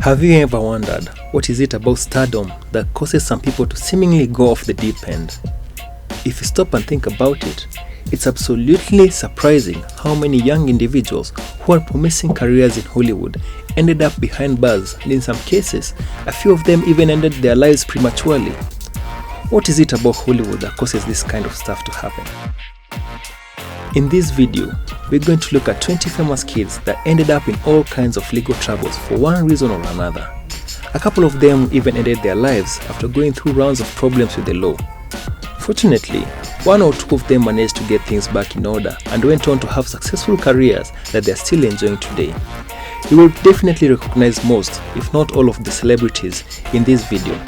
Have you ever wondered what is it about stardom that causes some people to seemingly go off the deep end? If you stop and think about it, it's absolutely surprising how many young individuals who are promising careers in Hollywood ended up behind bars, and in some cases, a few of them even ended their lives prematurely. What is it about Hollywood that causes this kind of stuff to happen? In this video, we're going to look at 20 famous kids that ended up in all kinds of legal troubles for one reason or another. A couple of them even ended their lives after going through rounds of problems with the law. Fortunately, one or two of them managed to get things back in order and went on to have successful careers that they're still enjoying today. You will definitely recognize most, if not all, of the celebrities in this video.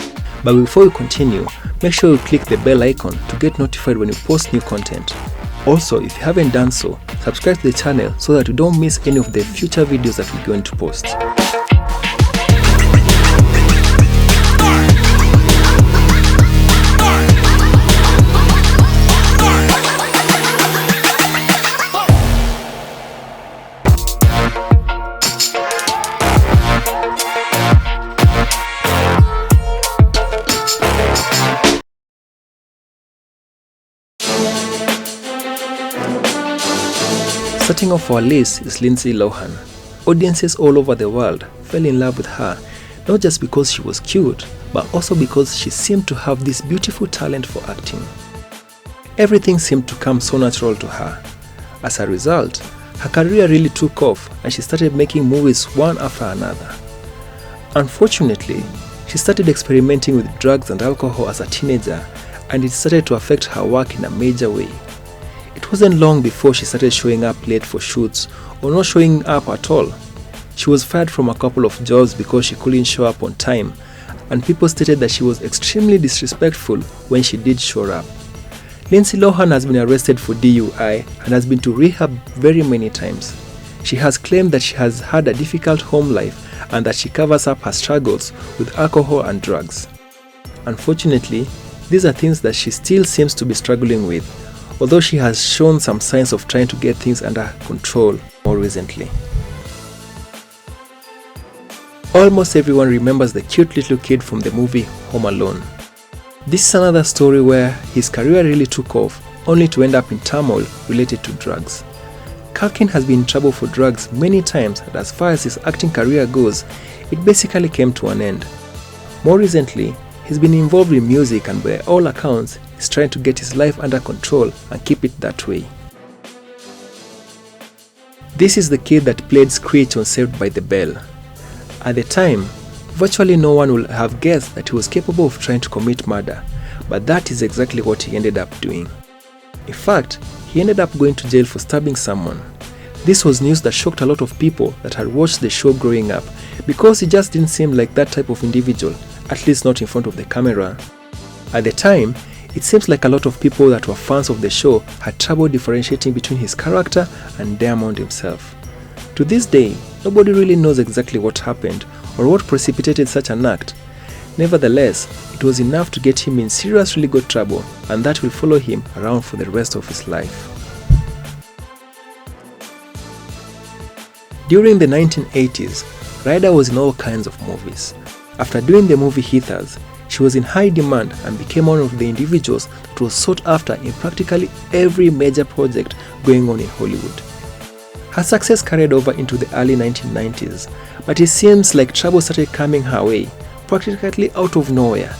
But before we continue, make sure you click the bell icon to get notified when we post new content. Also, if you haven't done so, subscribe to the channel so that you don't miss any of the future videos that we're going to post. Starting off our list is Lindsay Lohan. Audiences all over the world fell in love with her, not just because she was cute, but also because she seemed to have this beautiful talent for acting. Everything seemed to come so natural to her. As a result, her career really took off and she started making movies one after another. Unfortunately, she started experimenting with drugs and alcohol as a teenager, and it started to affect her work in a major way. It wasn't long before she started showing up late for shoots or not showing up at all. She was fired from a couple of jobs because she couldn't show up on time, and people stated that she was extremely disrespectful when she did show up. Lindsay Lohan has been arrested for DUI and has been to rehab very many times. She has claimed that she has had a difficult home life and that she covers up her struggles with alcohol and drugs. Unfortunately, these are things that she still seems to be struggling with, although she has shown some signs of trying to get things under control more recently. Almost everyone remembers the cute little kid from the movie Home Alone. This is another story where his career really took off, only to end up in turmoil related to drugs. Culkin has been in trouble for drugs many times, and as far as his acting career goes, it basically came to an end. More recently, he's been involved in music, and by all accounts, he's trying to get his life under control and keep it that way. This is the kid that played Screech on Saved by the Bell. At the time, virtually no one would have guessed that he was capable of trying to commit murder, but that is exactly what he ended up doing. In fact, he ended up going to jail for stabbing someone. This was news that shocked a lot of people that had watched the show growing up, because he just didn't seem like that type of individual, at least not in front of the camera. At the time, it seems like a lot of people that were fans of the show had trouble differentiating between his character and Diamond himself. To this day, nobody really knows exactly what happened or what precipitated such an act. Nevertheless, it was enough to get him in serious legal trouble, and that will follow him around for the rest of his life. During the 1980s, Ryder was in all kinds of movies. After doing the movie Heathers, she was in high demand and became one of the individuals that was sought after in practically every major project going on in Hollywood. Her success carried over into the early 1990s, but it seems like trouble started coming her way, practically out of nowhere.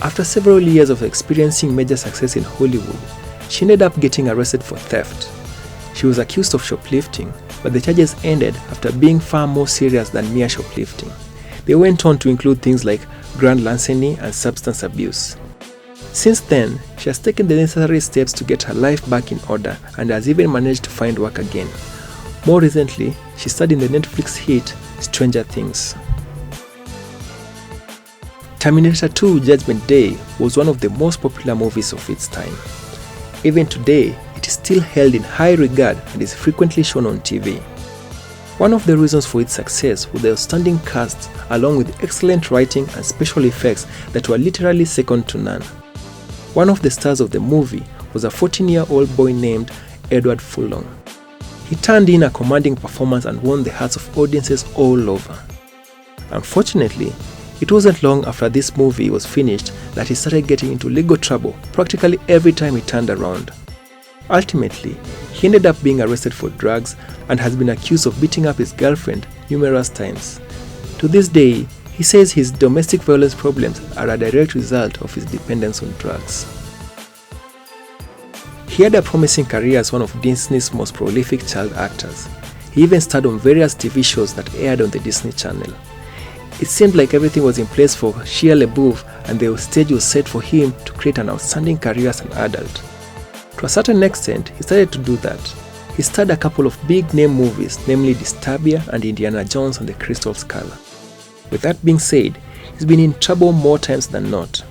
After several years of experiencing major success in Hollywood, she ended up getting arrested for theft. She was accused of shoplifting, but the charges ended after being far more serious than mere shoplifting. They went on to include things like grand larceny and substance abuse. Since then, she has taken the necessary steps to get her life back in order and has even managed to find work again. More recently, she starred in the Netflix hit Stranger Things. Terminator 2: Judgment Day was one of the most popular movies of its time. Even today, it is still held in high regard and is frequently shown on TV. One of the reasons for its success was the outstanding cast, along with excellent writing and special effects that were literally second to none. One of the stars of the movie was a 14-year-old boy named Edward Furlong. He turned in a commanding performance and won the hearts of audiences all over. Unfortunately, it wasn't long after this movie was finished that he started getting into legal trouble practically every time he turned around. Ultimately, he ended up being arrested for drugs and has been accused of beating up his girlfriend numerous times. To this day, he says his domestic violence problems are a direct result of his dependence on drugs. He had a promising career as one of Disney's most prolific child actors. He even starred on various TV shows that aired on the Disney Channel. It seemed like everything was in place for Shia LaBeouf, and the stage was set for him to create an outstanding career as an adult. To a certain extent, he started to do that. He starred a couple of big-name movies, namely Disturbia and Indiana Jones and the Crystal Skull. With that being said, he's been in trouble more times than not.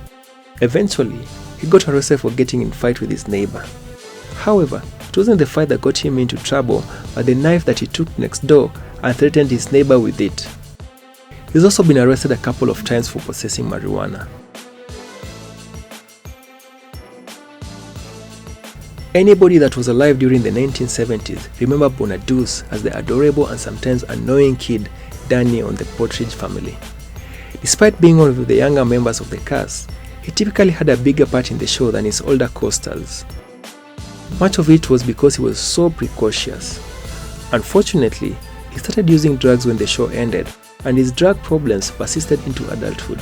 Eventually, he got arrested for getting in a fight with his neighbor. However, it wasn't the fight that got him into trouble, but the knife that he took next door and threatened his neighbor with it. He's also been arrested a couple of times for possessing marijuana. Anybody that was alive during the 1970s remember Bonaduce as the adorable and sometimes annoying kid Danny on the Partridge Family. Despite being one of the younger members of the cast, he typically had a bigger part in the show than his older co-stars. Much of it was because he was so precocious. Unfortunately, he started using drugs when the show ended, and his drug problems persisted into adulthood.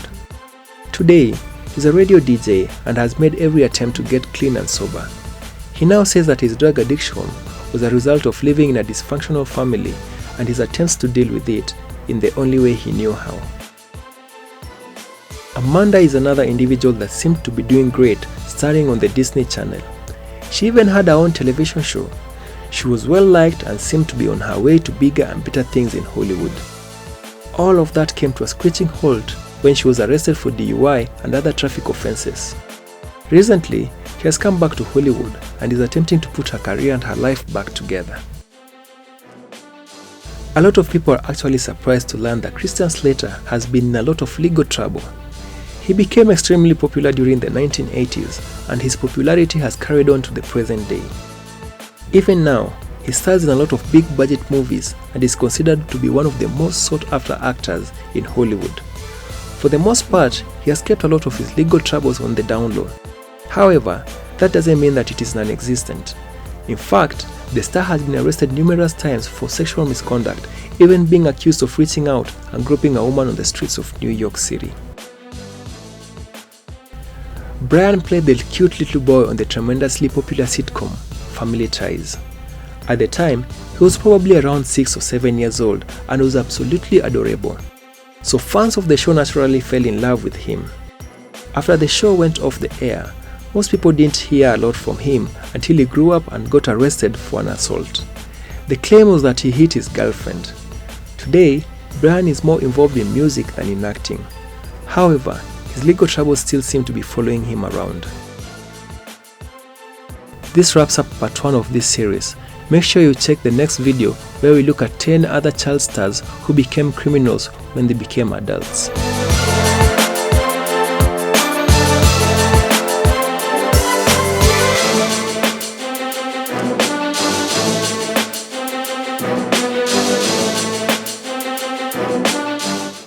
Today, he's a radio DJ and has made every attempt to get clean and sober. He now says that his drug addiction was a result of living in a dysfunctional family and his attempts to deal with it in the only way he knew how. Amanda is another individual that seemed to be doing great, starring on the Disney Channel. She even had her own television show. She was well liked and seemed to be on her way to bigger and better things in Hollywood. All of that came to a screeching halt when she was arrested for DUI and other traffic offenses. Recently, she has come back to Hollywood and is attempting to put her career and her life back together. A lot of people are actually surprised to learn that Christian Slater has been in a lot of legal trouble. He became extremely popular during the 1980s, and his popularity has carried on to the present day. Even now, he stars in a lot of big-budget movies and is considered to be one of the most sought-after actors in Hollywood. For the most part, he has kept a lot of his legal troubles on the down low. However, that doesn't mean that it is non-existent. In fact, the star has been arrested numerous times for sexual misconduct, even being accused of reaching out and groping a woman on the streets of New York City. Brian played the cute little boy on the tremendously popular sitcom Family Ties. At the time, he was probably around 6 or 7 years old and was absolutely adorable. So fans of the show naturally fell in love with him. After the show went off the air, most people didn't hear a lot from him until he grew up and got arrested for an assault. The claim was that he hit his girlfriend. Today, Brian is more involved in music than in acting. However, his legal troubles still seem to be following him around. This wraps up part 1 of this series. Make sure you check the next video where we look at 10 other child stars who became criminals when they became adults.